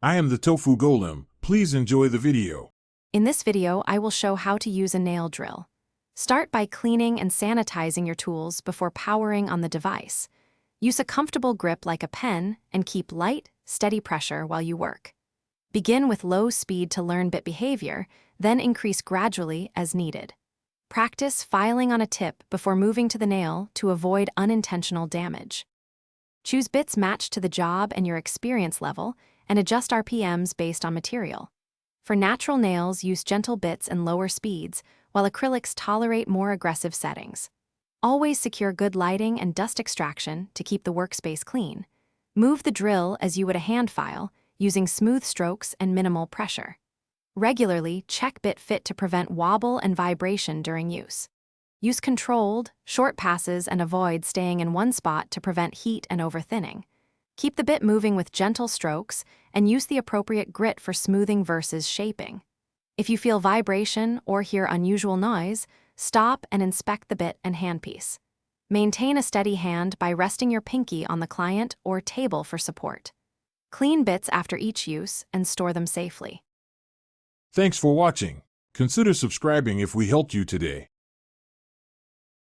I am the Tofu Golem. Please enjoy the video. In this video, I will show how to use a nail drill. Start by cleaning and sanitizing your tools before powering on the device. Use a comfortable grip like a pen and keep light, steady pressure while you work. Begin with low speed to learn bit behavior, then increase gradually as needed. Practice filing on a tip before moving to the nail to avoid unintentional damage. Choose bits matched to the job and your experience level, and adjust RPMs based on material. For natural nails, use gentle bits and lower speeds, while acrylics tolerate more aggressive settings. Always secure good lighting and dust extraction to keep the workspace clean. Move the drill as you would a hand file, using smooth strokes and minimal pressure. Regularly, check bit fit to prevent wobble and vibration during use. Use controlled, short passes and avoid staying in one spot to prevent heat and overthinning. Keep the bit moving with gentle strokes and use the appropriate grit for smoothing versus shaping. If you feel vibration or hear unusual noise, stop and inspect the bit and handpiece. Maintain a steady hand by resting your pinky on the client or table for support. Clean bits after each use and store them safely. Thanks for watching. Consider subscribing if we helped you today.